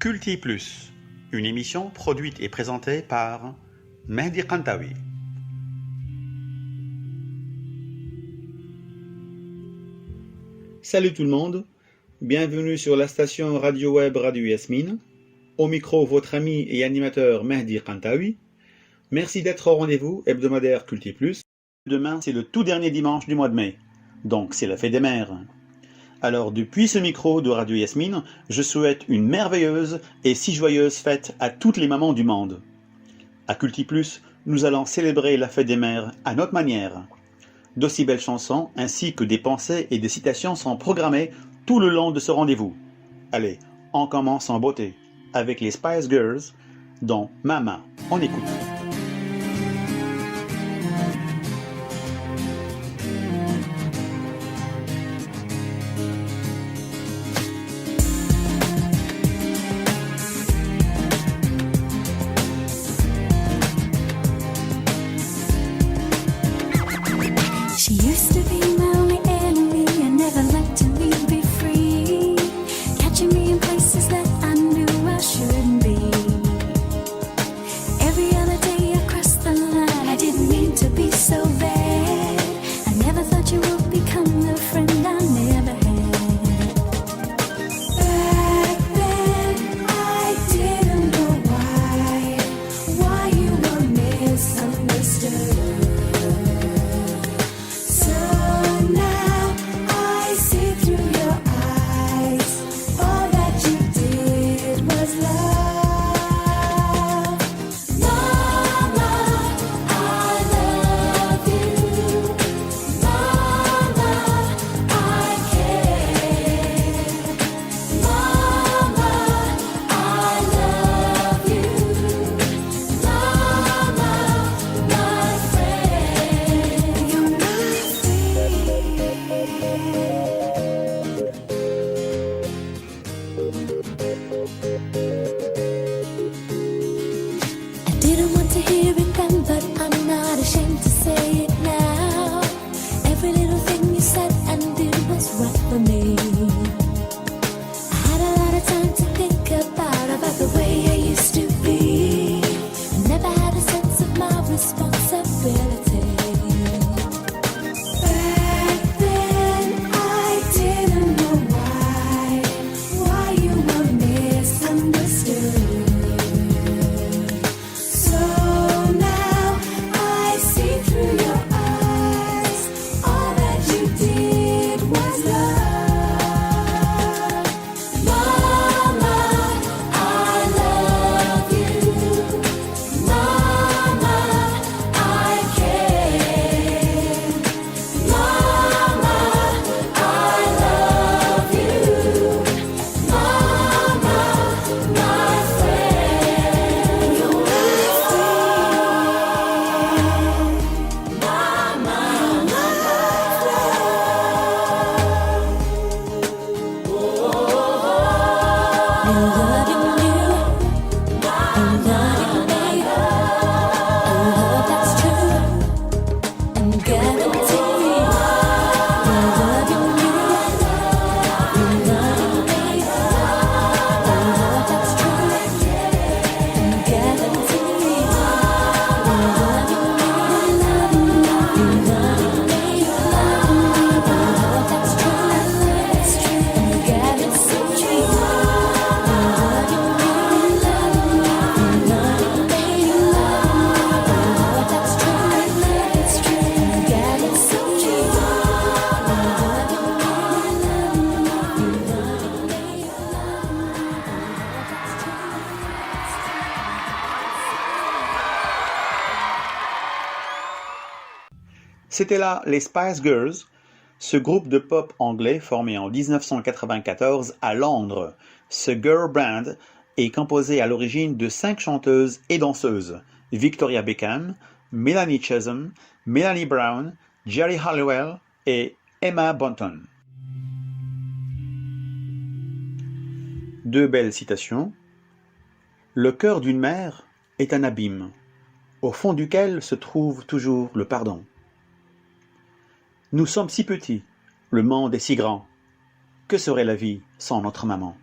Culti Plus, une émission produite et présentée par Mehdi Kantawi. Salut tout le monde, bienvenue sur la station radio web Radio Yasmine. Au micro, votre ami et animateur Mehdi Kantawi. Merci d'être au rendez-vous hebdomadaire Culti Plus. Demain, c'est le tout dernier dimanche du mois de mai, donc c'est la fête des mères. Alors depuis ce micro de Radio Yasmine, je souhaite une merveilleuse et si joyeuse fête à toutes les mamans du monde. À Culti Plus, nous allons célébrer la fête des mères à notre manière. D'aussi belles chansons ainsi que des pensées et des citations sont programmées tout le long de ce rendez-vous. Allez, on commence en beauté avec les Spice Girls dont Mama. On écoute. She used to be my only enemy. I never liked to leave be free, catching me in places that I knew I shouldn't be. Every other day I crossed the line. I didn't mean to be so bad. I never thought you would become the friend I never had. Back then I didn't know why you were misunderstood. C'était là les Spice Girls, ce groupe de pop anglais formé en 1994 à Londres. Ce girl band est composé à l'origine de 5 chanteuses et danseuses: Victoria Beckham, Melanie Chisholm, Melanie Brown, Geri Halliwell et Emma Bunton. Deux belles citations. Le cœur d'une mère est un abîme, au fond duquel se trouve toujours le pardon. Nous sommes si petits, le monde est si grand. Que serait la vie sans notre maman?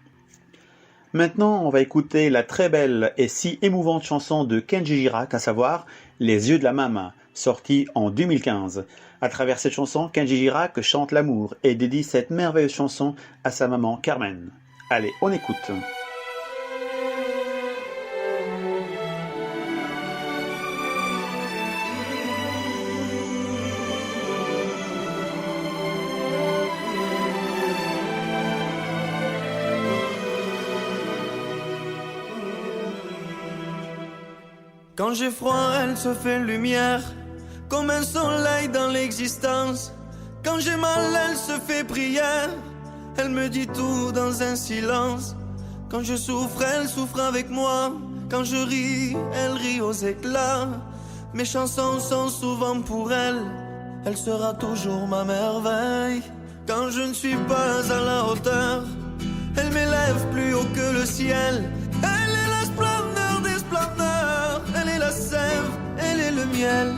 Maintenant, on va écouter la très belle et si émouvante chanson de Kenji Girac, à savoir Les yeux de la maman, sortie en 2015. À travers cette chanson, Kenji Girac chante l'amour et dédie cette merveilleuse chanson à sa maman Carmen. Allez, on écoute. Quand j'ai froid, elle se fait lumière, comme un soleil dans l'existence. Quand j'ai mal, elle se fait prière, elle me dit tout dans un silence. Quand je souffre, elle souffre avec moi. Quand je ris, elle rit aux éclats. Mes chansons sont souvent pour elle, elle sera toujours ma merveille. Quand je ne suis pas à la hauteur, elle m'élève plus haut que le ciel. Elle est la splendeur des splendeurs, elle est la sève, elle est le miel.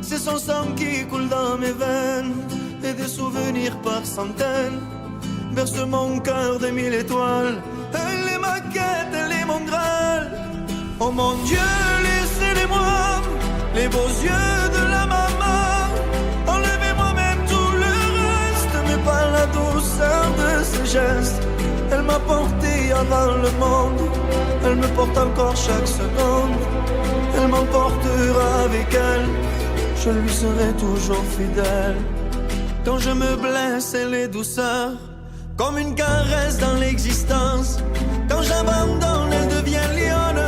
C'est son sang qui coule dans mes veines, et des souvenirs par centaines berce mon cœur de 1000 étoiles. Elle est ma quête, elle est mon Graal. Oh mon Dieu, laissez-les-moi, les beaux yeux de la maman. Enlevez-moi même tout le reste, mais pas la douceur de ses gestes. Elle m'a porté avant le monde, elle me porte encore chaque seconde. Elle m'emportera avec elle, je lui serai toujours fidèle. Quand je me blesse, elle est douceur, comme une caresse dans l'existence. Quand j'abandonne, elle devient lionne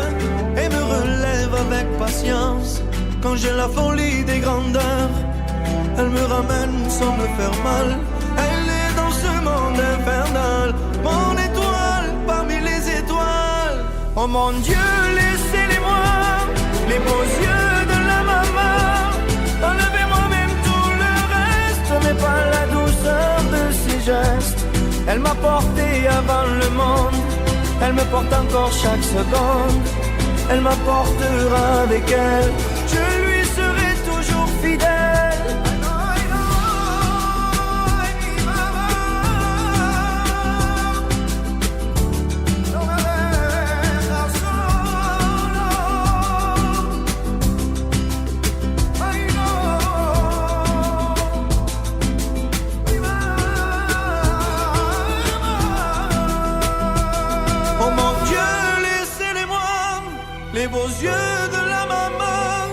et me relève avec patience. Quand j'ai la folie des grandeurs, elle me ramène sans me faire mal. Elle est dans ce monde infernal, mon étoile parmi les étoiles. Oh mon Dieu, laissez-les-moi, les beaux yeux de la maman. Enlevez-moi même tout le reste, mais pas la douceur de ses gestes. Elle m'a porté avant le monde, elle me porte encore chaque seconde. Elle m'apportera avec elle, je lui serai toujours fidèle. Les beaux yeux de la maman,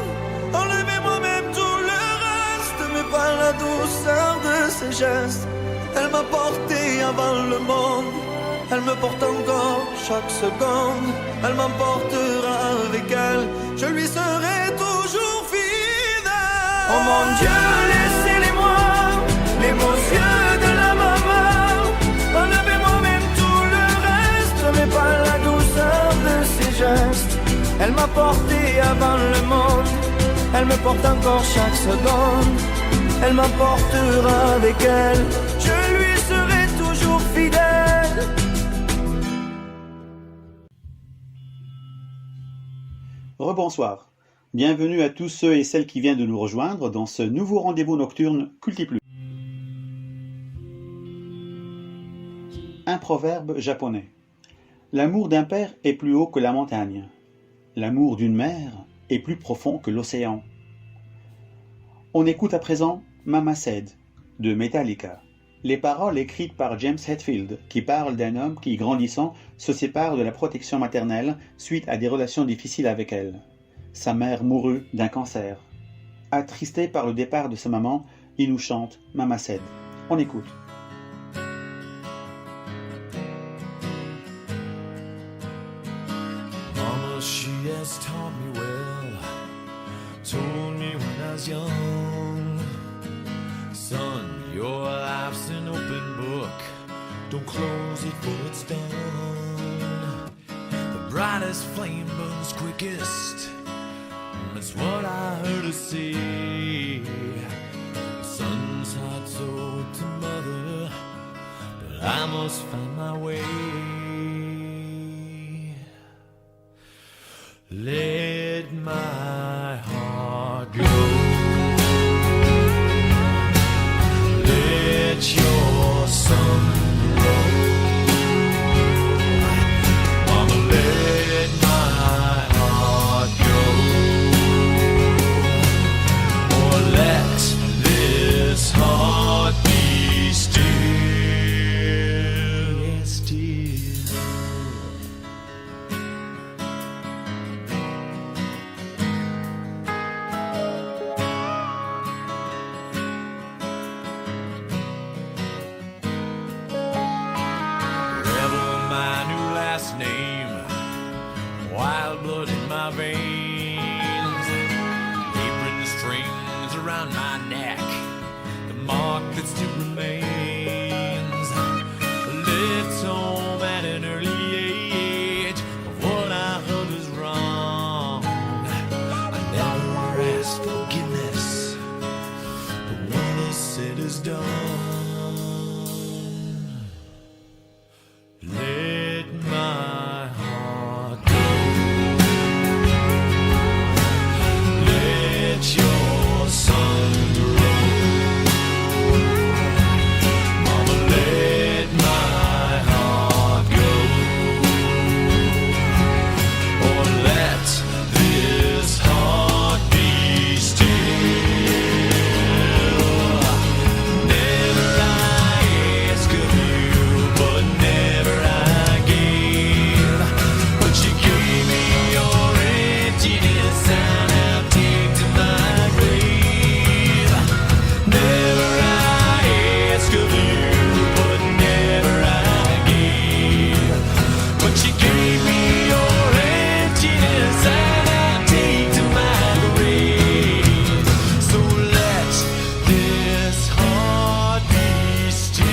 enlevez-moi même tout le reste, mais pas la douceur de ses gestes. Elle m'a porté avant le monde, elle me porte encore chaque seconde. Elle m'emportera avec elle, je lui serai toujours fidèle. Oh mon Dieu, laissez-les-moi, les beaux yeux de la maman. Enlevez-moi même tout le reste, mais pas la douceur de ses gestes. Elle m'a porté avant le monde, elle me porte encore chaque seconde. Elle m'emportera avec elle, je lui serai toujours fidèle. Rebonsoir. Bienvenue à tous ceux et celles qui viennent de nous rejoindre dans ce nouveau rendez-vous nocturne Cultiplus. Un proverbe japonais. L'amour d'un père est plus haut que la montagne. L'amour d'une mère est plus profond que l'océan. On écoute à présent Mama Said de Metallica. Les paroles écrites par James Hetfield qui parlent d'un homme qui, grandissant, se sépare de la protection maternelle suite à des relations difficiles avec elle. Sa mère mourut d'un cancer. Attristé par le départ de sa maman, il nous chante Mama Said. On écoute. She has taught me well, told me when I was young, son, your life's an open book, don't close it till it's done. The brightest flame burns quickest, that's what I heard her say. Son's heart's owed to mother, but I must find my way. Let my heart go. Let your sun glow. my new last name. Wild blood in my veins. Apron strings around my neck. The mark that still remains. Left home at an early age. What I heard was wrong. I never asked forgiveness. But what I said is done. Let my heart go. Let your sun grow. Mama, let my heart go. Or let this heart be still. Never I ask of you, but never I gave. But you gave me your emptiness, and I'll take to my grave. Never I ask of you, but never I gave. But you gave me your emptiness, and I'll take to my grave. So let this heart be still.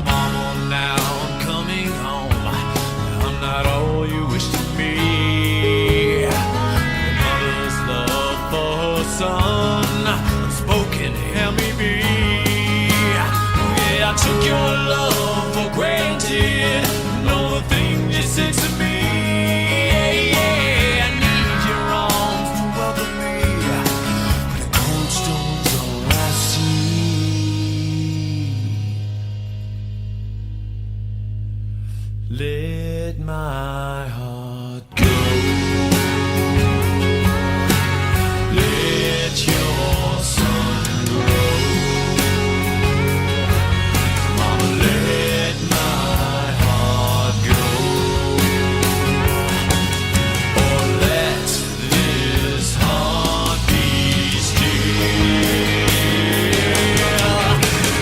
Mama, now I'm coming home. I'm not all you wish to be. Mother's love for her son, unspoken, help me be. Yeah, I took your love for granted. Know the thing you said to me. Yeah, I need your arms to welcome me. The cold stone's all I see. Let my heart go. Let your sun grow. Mama, let my heart go. Or let this heart be still.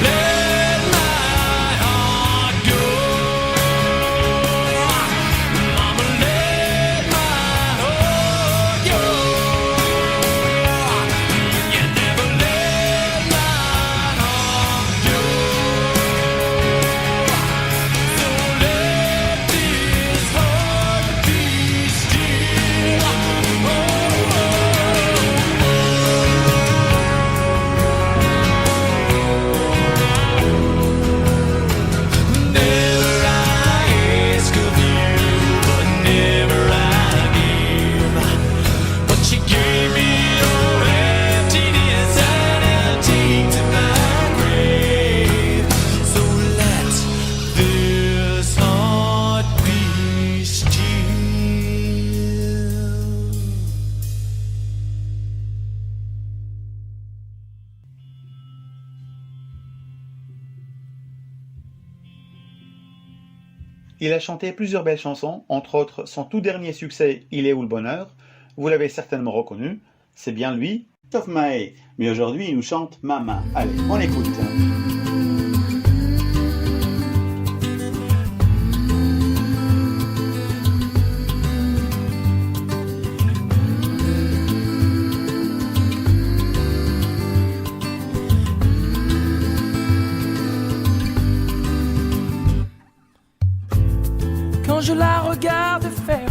Let my heart go. Mama, let my heart go. You never let my heart go. So let this heart be still. Never I ask of you, but never I give. But you gave me your emptiness, and I'll take to my grave. So let this heart be still. Il a chanté plusieurs belles chansons, entre autres son tout dernier succès Il est où le bonheur. Vous l'avez certainement reconnu, c'est bien lui, Christophe Maé. Mais aujourd'hui, il nous chante Maman. Allez, on écoute. Quand je la regarde faire,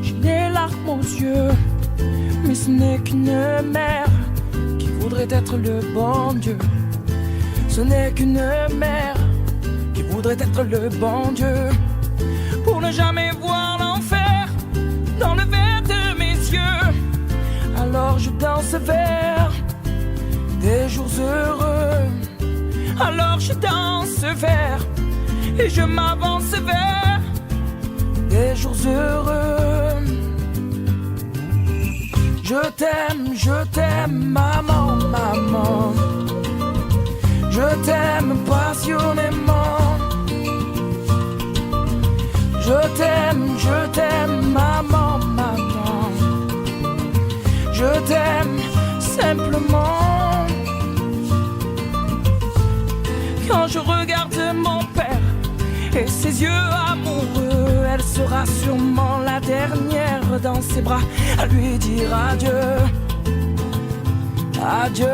j'ai les larmes aux yeux. Mais ce n'est qu'une mère qui voudrait être le bon Dieu. Ce n'est qu'une mère qui voudrait être le bon Dieu. Pour ne jamais voir l'enfer dans le verre de mes yeux. Alors je danse vers des jours heureux. Alors je danse vers et je m'avance vers des jours heureux. Je t'aime, maman, maman. Je t'aime passionnément. Je t'aime, maman, maman. Je t'aime simplement. Quand je regarde mon père et ses yeux amoureux, elle sera sûrement la dernière dans ses bras à lui dire adieu, adieu.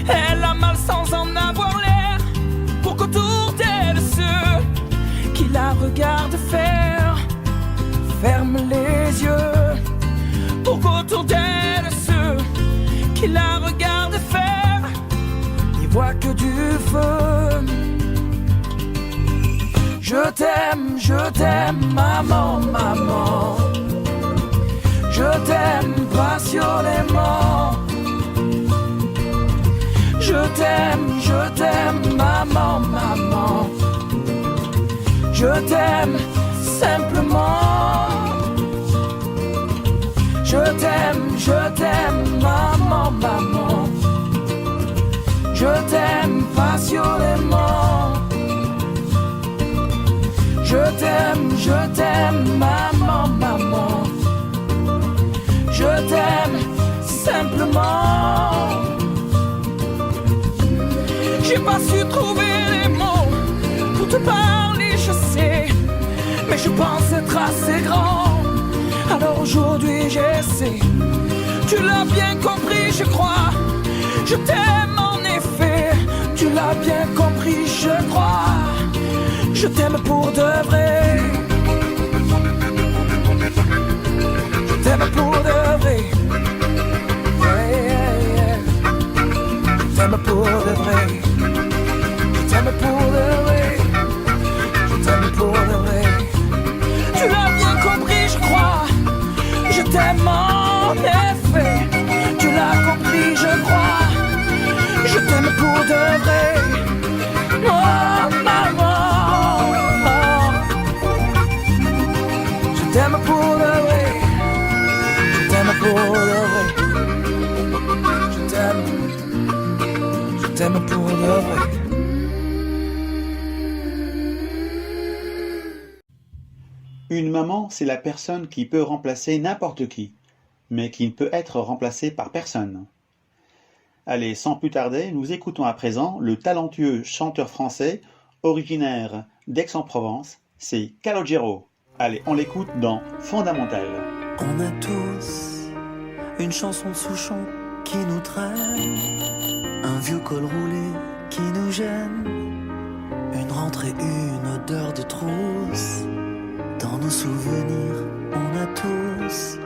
Elle a mal sans en avoir l'air, pour qu'autour d'elle ceux qui la regardent faire ferment les yeux, pour qu'autour d'elle ceux qui la regardent faire n'y voient que du feu. Je t'aime, maman, maman. Je t'aime passionnément. Je t'aime, maman, maman. Je t'aime simplement. Je t'aime, maman, maman. Je t'aime passionnément. Je t'aime, maman, maman. Je t'aime simplement. J'ai pas su trouver les mots pour te parler, je sais, mais je pense être assez grand. Alors aujourd'hui j'essaie. Tu l'as bien compris, je crois. Je t'aime en effet. Tu l'as bien compris, je crois. Je t'aime pour de vrai. Je t'aime pour de vrai. Yeah, yeah, yeah. Je t'aime pour de vrai. Je t'aime pour de vrai. Je t'aime pour de vrai. Tu l'as bien compris, je crois. Je t'aime en effet. Tu l'as compris, je crois. Je t'aime pour de vrai. Oh, maman. Je t'aime pour de vrai. Je t'aime pour de vrai. Je t'aime pour de vrai. Une maman, c'est la personne qui peut remplacer n'importe qui, mais qui ne peut être remplacée par personne. Allez, sans plus tarder, nous écoutons à présent le talentueux chanteur français, originaire d'Aix-en-Provence, c'est Calogero. Allez, on l'écoute dans Fondamental. On a tous une chanson de Souchon qui nous traîne, un vieux col roulé qui nous gêne, une rentrée, une odeur de trousse. Dans nos souvenirs, on a tous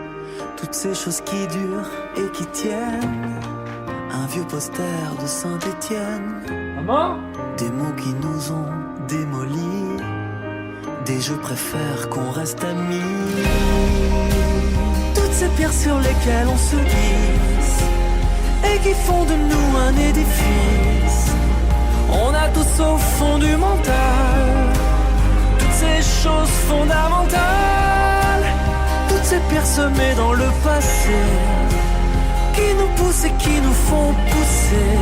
toutes ces choses qui durent et qui tiennent. Un vieux poster de Saint-Étienne. Maman? Des mots qui nous ont démolis. Des je préfère qu'on reste amis. Toutes ces pierres sur lesquelles on se glisse et qui font de nous un édifice. On a tous au fond du mental toutes ces choses fondamentales. Toutes ces pierres semées dans le passé qui nous poussent et qui nous font pousser.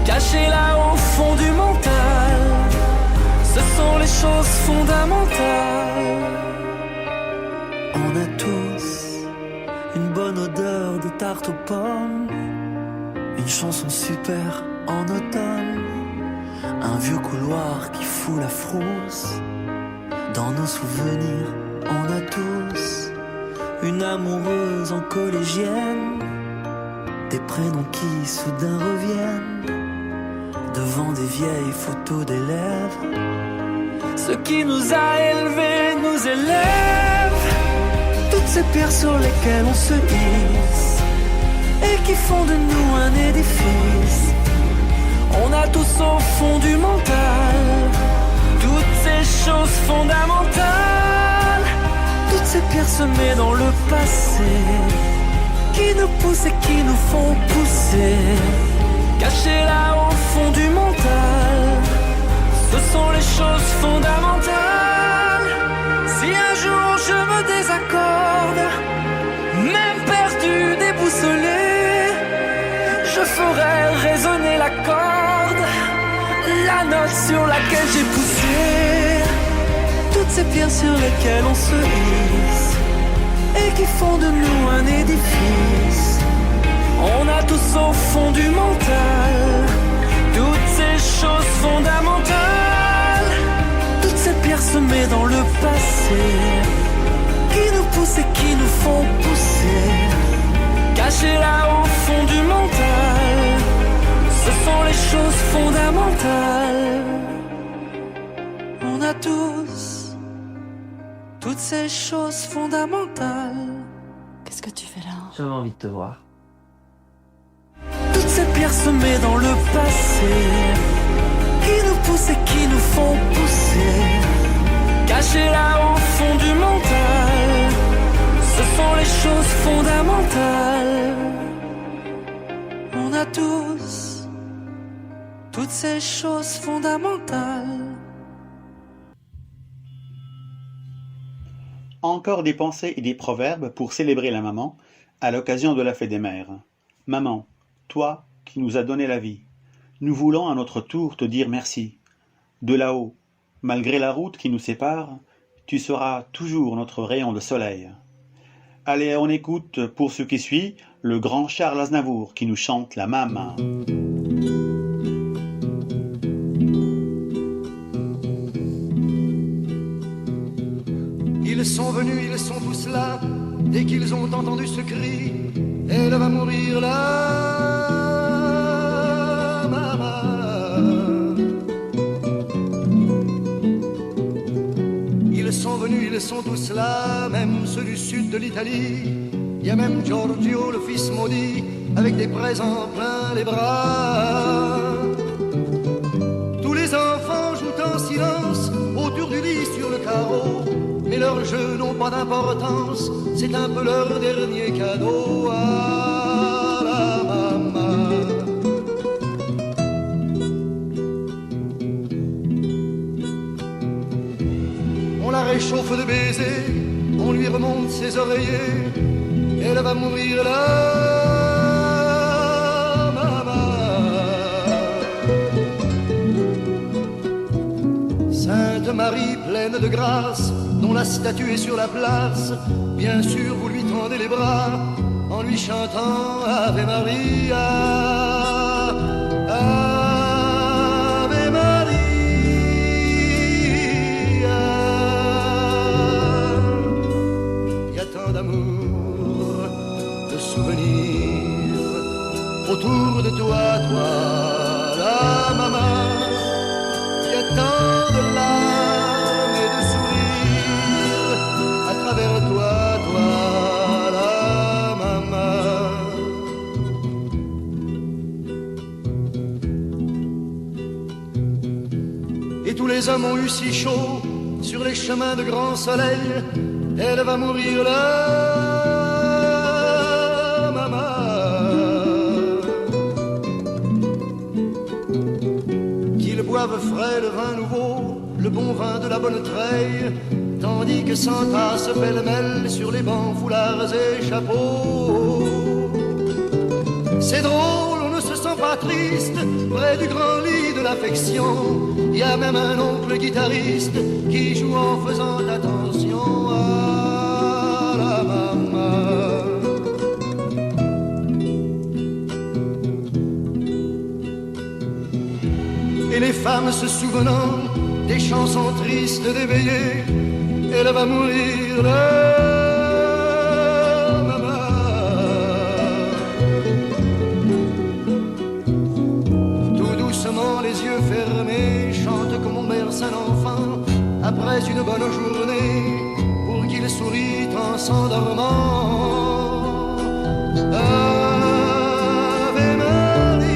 Cachées là au fond du mental, ce sont les choses fondamentales. On a tous une bonne odeur de tarte aux pommes, une chanson super en automne, un vieux couloir qui fout la frousse. Dans nos souvenirs, on a tous une amoureuse en collégienne, des prénoms qui soudain reviennent devant des vieilles photos d'élèves. Ce qui nous a élevés nous élève. Toutes ces pierres sur lesquelles on se hisse et qui font de nous un édifice. On a tous au fond du mental toutes ces choses fondamentales. Toutes ces pierres semées dans le passé qui nous poussent et qui nous font pousser. Cachées là au fond du mental, ce sont les choses fondamentales. Si un jour je me désaccorde, même perdu, déboussolé, je ferai résonner la corde, la note sur laquelle j'ai poussé. Toutes ces pierres sur lesquelles on se hisse et qui font de nous un édifice. On a tous au fond du mental toutes ces choses fondamentales, toutes ces pierres semées dans le passé, qui nous poussent et qui nous font pousser, cachées là au fond du mental. Ce sont les choses fondamentales. On a tous toutes ces choses fondamentales. Qu'est-ce que tu fais là? J'avais envie de te voir. Toutes ces pierres semées dans le passé, qui nous poussent et qui nous font pousser, cachées là au fond du mental. Ce sont les choses fondamentales. On a tous toutes ces choses fondamentales. Encore des pensées et des proverbes pour célébrer la maman à l'occasion de la fête des mères. Maman, toi qui nous as donné la vie, nous voulons à notre tour te dire merci. De là-haut, malgré la route qui nous sépare, tu seras toujours notre rayon de soleil. Allez, on écoute pour ce qui suit le grand Charles Aznavour qui nous chante la maman. Ils sont venus, ils sont tous là, dès qu'ils ont entendu ce cri, elle va mourir là, maman. Ils sont venus, ils sont tous là, même ceux du sud de l'Italie. Il y a même Giorgio, le fils maudit, avec des présents plein les bras. Tous les enfants jouent en silence, autour du lit sur le carreau. Mais leurs jeux n'ont pas d'importance, c'est un peu leur dernier cadeau à la maman. On la réchauffe de baisers, on lui remonte ses oreillers, elle va mourir là, maman. Sainte Marie pleine de grâce, dont la statue est sur la place, bien sûr vous lui tendez les bras en lui chantant Ave Maria, Ave Maria. Il y a tant d'amour, de souvenirs autour de toi, toi, la maman. Il y a tant de larmes et de sourires à travers toi, toi, la maman. Et tous les hommes ont eu si chaud sur les chemins de grand soleil, elle va mourir là, maman. Qu'ils boivent frais le vin nouveau, le bon vin de la bonne treille, tandis que s'entassent pêle-mêle sur les bancs, foulards et chapeaux. C'est drôle, on ne se sent pas triste près du grand lit de l'affection. Il y a même un oncle guitariste qui joue en faisant attention à la maman. Et les femmes se souvenant des chansons tristes d'éveillé, elle va mourir là, maman. Tout doucement, les yeux fermés, chante comme on berce un enfant après une bonne journée, pour qu'il sourit en s'endormant. Ave Maria.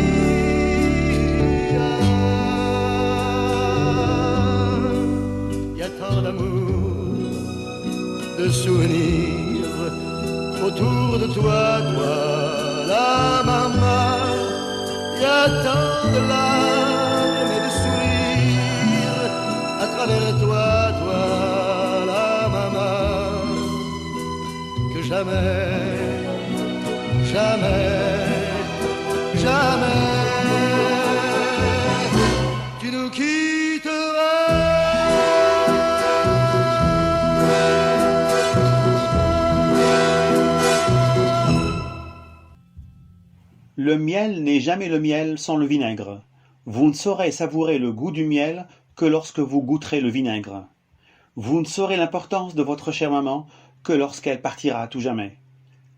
Il y a tant d'amour, de souvenirs autour de toi, toi, la maman. Il y a tant de larmes et de sourires à travers toi, toi, la maman, que jamais, jamais, jamais tu nous quitteras. Le miel n'est jamais le miel sans le vinaigre. Vous ne saurez savourer le goût du miel que lorsque vous goûterez le vinaigre. Vous ne saurez l'importance de votre chère maman que lorsqu'elle partira à tout jamais.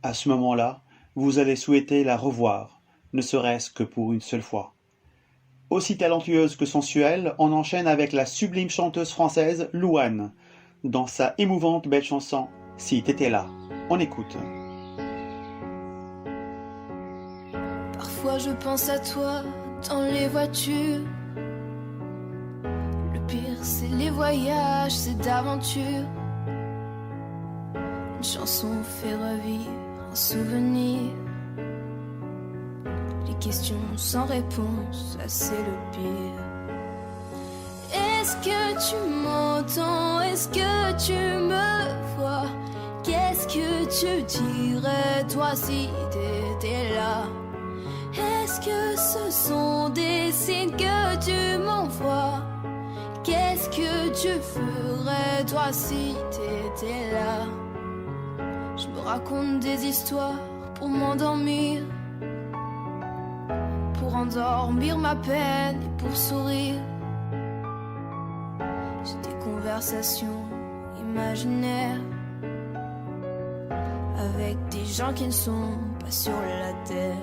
À ce moment-là, vous allez souhaiter la revoir, ne serait-ce que pour une seule fois. Aussi talentueuse que sensuelle, on enchaîne avec la sublime chanteuse française Louane, dans sa émouvante belle chanson « Si t'étais là ». On écoute. Parfois je pense à toi dans les voitures. Le pire c'est les voyages, c'est d'aventure. Une chanson fait revivre un souvenir. Les questions sans réponse, ça c'est le pire. Est-ce que tu m'entends? Est-ce que tu me vois? Qu'est-ce que tu dirais toi si t'étais là? Est-ce que ce sont des signes que tu m'envoies? Qu'est-ce que tu ferais toi si t'étais là? Je me raconte des histoires pour m'endormir, pour endormir ma peine et pour sourire. J'ai des conversations imaginaires avec des gens qui ne sont pas sur la terre.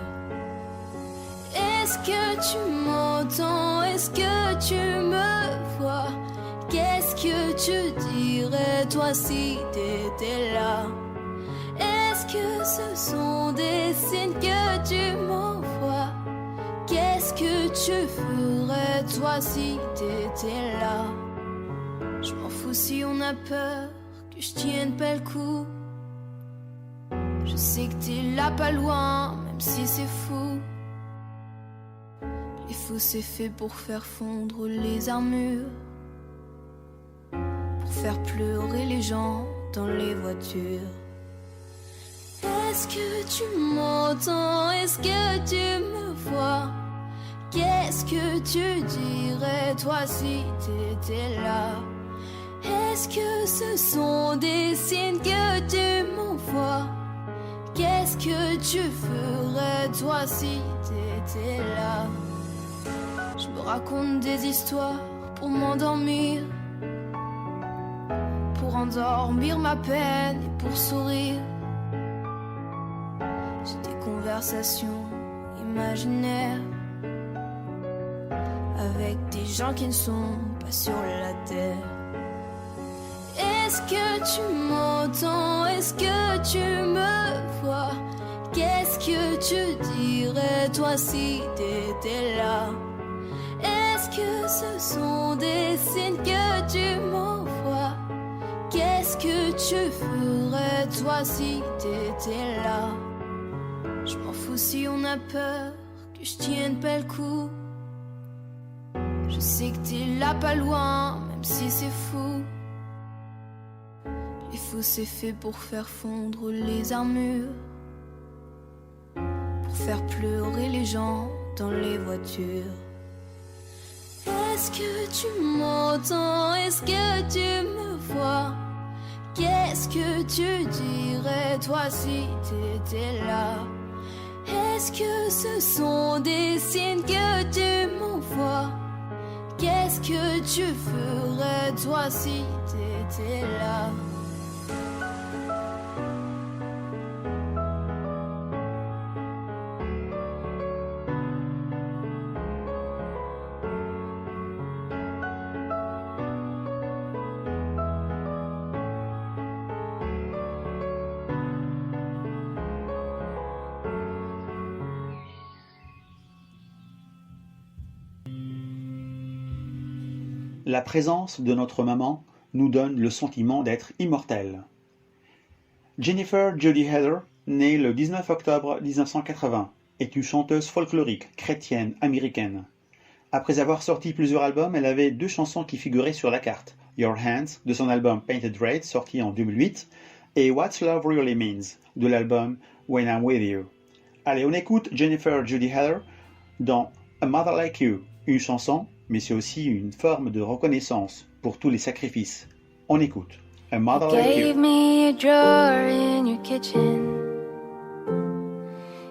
Est-ce que tu m'entends? Est-ce que tu me vois? Qu'est-ce que tu dirais toi si t'étais là? Est-ce que ce sont des signes que tu m'envoies? Qu'est-ce que tu ferais toi si t'étais là? Je m'en fous si on a peur que je tienne pas le coup. Je sais que t'es là pas loin, même si c'est fou. Les fous c'est fait pour faire fondre les armures, pour faire pleurer les gens dans les voitures. Est-ce que tu m'entends? Est-ce que tu me vois? Qu'est-ce que tu dirais toi si t'étais là? Est-ce que ce sont des signes que tu m'envoies? Qu'est-ce que tu ferais toi si t'étais là? Je me raconte des histoires pour m'endormir, pour endormir ma peine et pour sourire. J'ai des conversations imaginaires avec des gens qui ne sont pas sur la terre. Est-ce que tu m'entends? Est-ce que tu me vois? Qu'est-ce que tu dirais toi si t'étais là? Est-ce que ce sont des signes que tu m'envoies? Qu'est-ce que tu ferais toi si t'étais là? Je m'en fous si on a peur que je tienne pas le coup. Je sais que t'es là pas loin, même si c'est fou. Les fous c'est fait pour faire fondre les armures, pour faire pleurer les gens dans les voitures. Est-ce que tu m'entends? Est-ce que tu me vois? Qu'est-ce que tu dirais toi si t'étais là? Est-ce que ce sont des signes que tu m'envoies? Qu'est-ce que tu ferais toi si t'étais là? La présence de notre maman nous donne le sentiment d'être immortels. Jennifer Jody Heather, née le 19 octobre 1980, est une chanteuse folklorique chrétienne américaine. Après avoir sorti plusieurs albums, elle avait 2 chansons qui figuraient sur la carte, Your Hands de son album Painted Red sorti en 2008 et What's Love Really Means de l'album When I'm With You. Allez, on écoute Jennifer Jody Heather dans A Mother Like You, une chanson, mais c'est aussi une forme de reconnaissance pour tous les sacrifices. On écoute A Mother Like Gave You. me a drawer in your kitchen.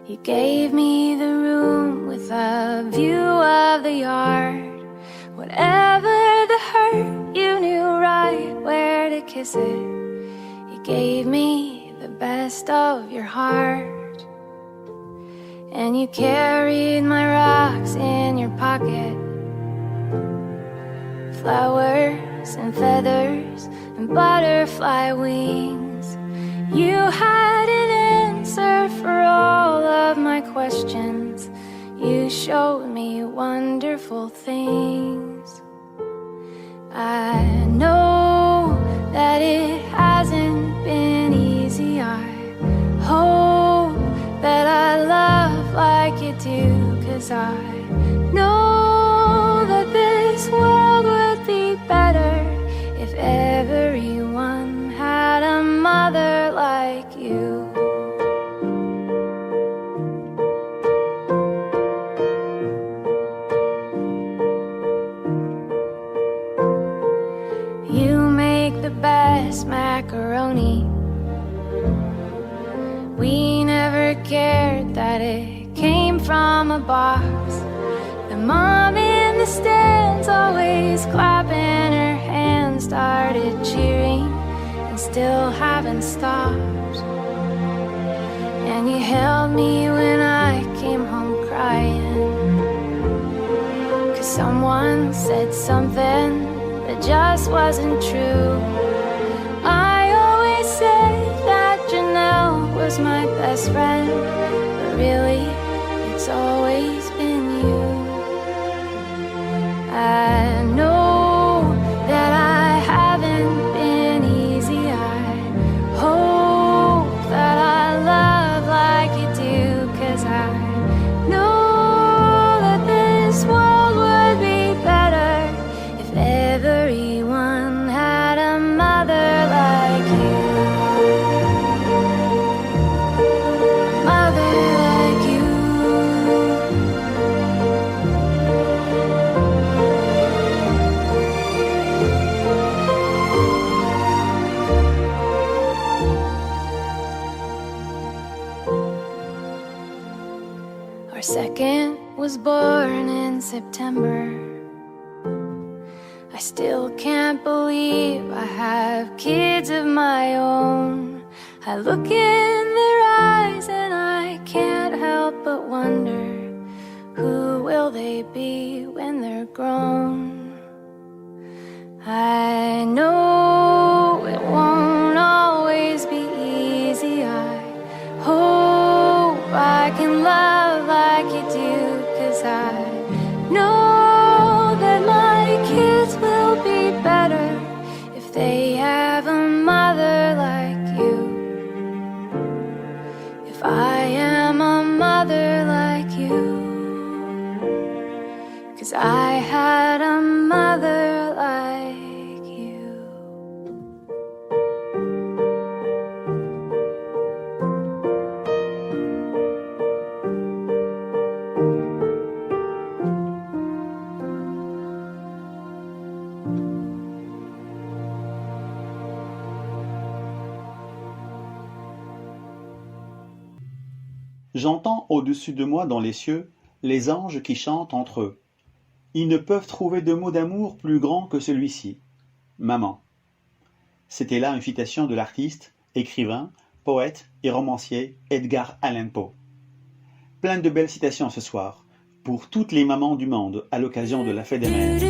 You gave me the room with a view of the yard. Whatever the hurt, you knew right where to kiss it. You gave me the best of your heart. And you carried my rocks in your pocket. Flowers and feathers and butterfly wings. You had an answer for all of my questions. You showed me wonderful things. I know that it hasn't been easy. I hope that I love like you do, 'cause I know that this world would be better if everyone had a mother like you. You make the best macaroni. We never cared that it came from a box. The mom in the stands always clapping her hands, started cheering and still haven't stopped. And you held me when I came home crying, 'cause someone said something that just wasn't true. I always said that Janelle was my best friend, but really, it's always been you. I know that I haven't been easy. I hope that I love like you do, 'cause I know that this world would be better if everyone had a mother like you. Mother like you. Our second was born in September. I still can't believe I have kids of my own. I look in their eyes and I can't help but wonder, who will they be when they're grown? I know it won't always be easy. I hope I can love like you do, 'cause I know that my kids will be better if they have a mother like you. If I am a mother like you, 'cause I had a mother like you. J'entends au-dessus de moi dans les cieux les anges qui chantent entre eux. Ils ne peuvent trouver de mot d'amour plus grand que celui-ci. Maman. C'était là une citation de l'artiste, écrivain, poète et romancier Edgar Allan Poe. Plein de belles citations ce soir, pour toutes les mamans du monde à l'occasion de la fête des mères.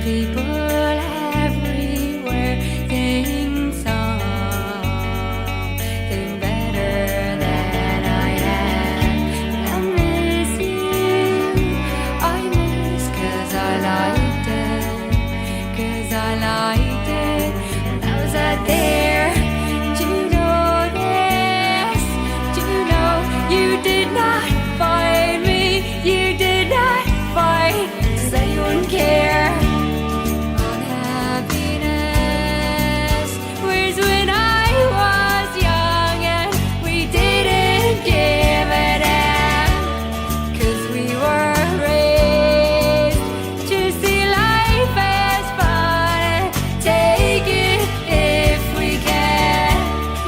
people everywhere think something better than I am. I miss you, I miss 'cause I liked it, 'cause I liked it when I was out there. Do you know this? Do you know you did not find me? You did not find, 'cause anyone care. Unhappiness was when I was young and we didn't give a damn, 'cause we were raised to see life as fun and take it if we can.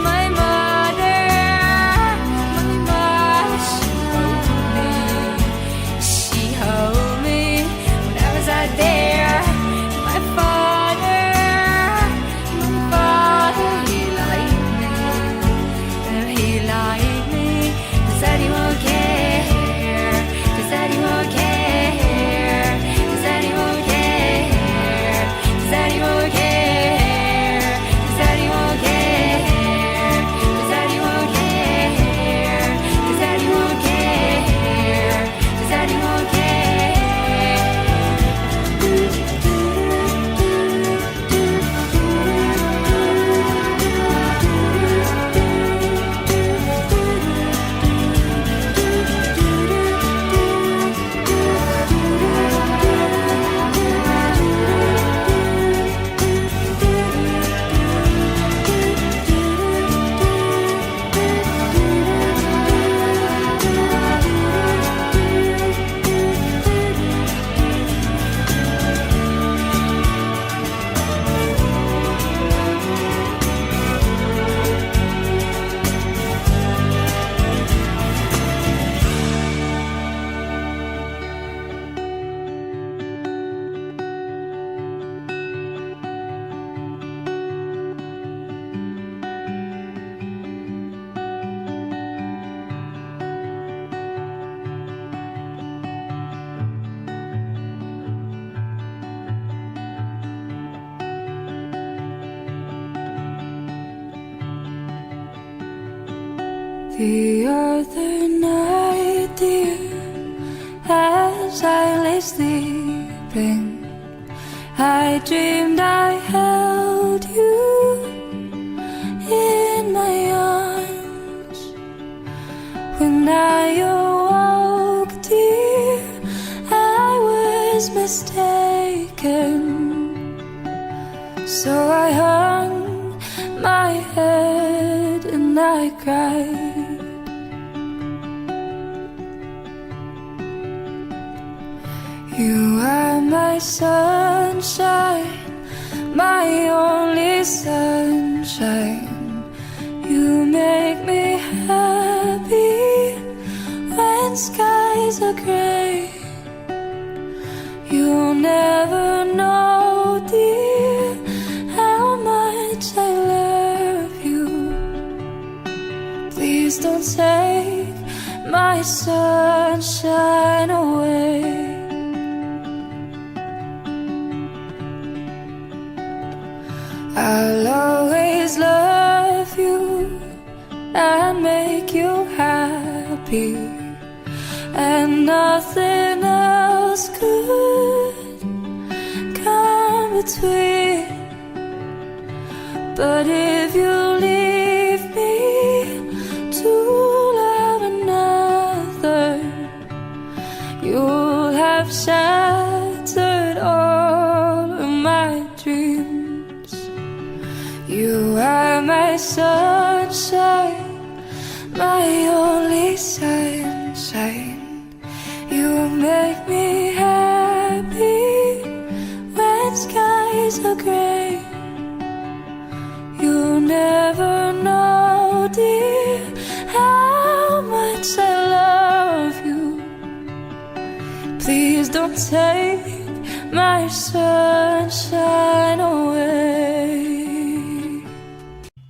My mother, she held me when I was out there. My father, he liked me, and he liked me. Does anyone care? Does anyone care? Does anyone care? Does anyone care? Does anyone care? Does anyone care? Does anyone care? Does anyone care? The other night, dear, as I lay sleeping, I dreamed I held you in my arms. When I awoke, dear, I was mistaken. So I hung my head and I cried. You are my sunshine, my only sunshine. You make me happy when skies are gray. You'll never know, dear, how much I love you. Please don't take my sunshine away. I'll always love you and make you happy, and nothing else could come between. But if you leave me to love another, you'll have shattered all of my dreams. You are my sunshine, my only sunshine. You make me happy when skies are gray. You'll never know, dear, how much I love you. Please don't take my sunshine away.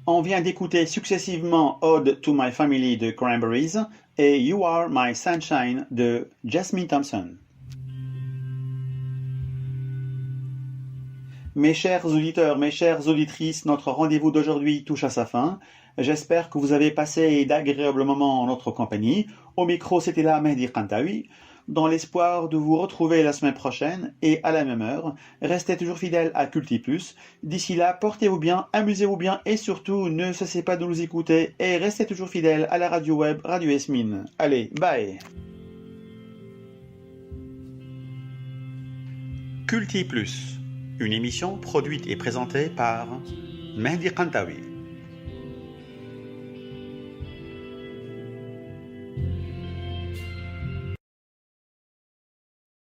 On vient d'écouter successivement Ode to My Family de Cranberries et You Are My Sunshine de Jasmine Thompson. Mes chers auditeurs, mes chères auditrices, notre rendez-vous d'aujourd'hui touche à sa fin. J'espère que vous avez passé d'agréables moments en notre compagnie. Au micro, c'était là Mehdi Kantaoui. Dans l'espoir de vous retrouver la semaine prochaine et à la même heure, restez toujours fidèles à Culti Plus. D'ici là, portez-vous bien, amusez-vous bien et surtout, ne cessez pas de nous écouter et restez toujours fidèles à la radio web Radio Yasmine. Allez, bye. Culti Plus, une émission produite et présentée par Mehdi Kantaoui.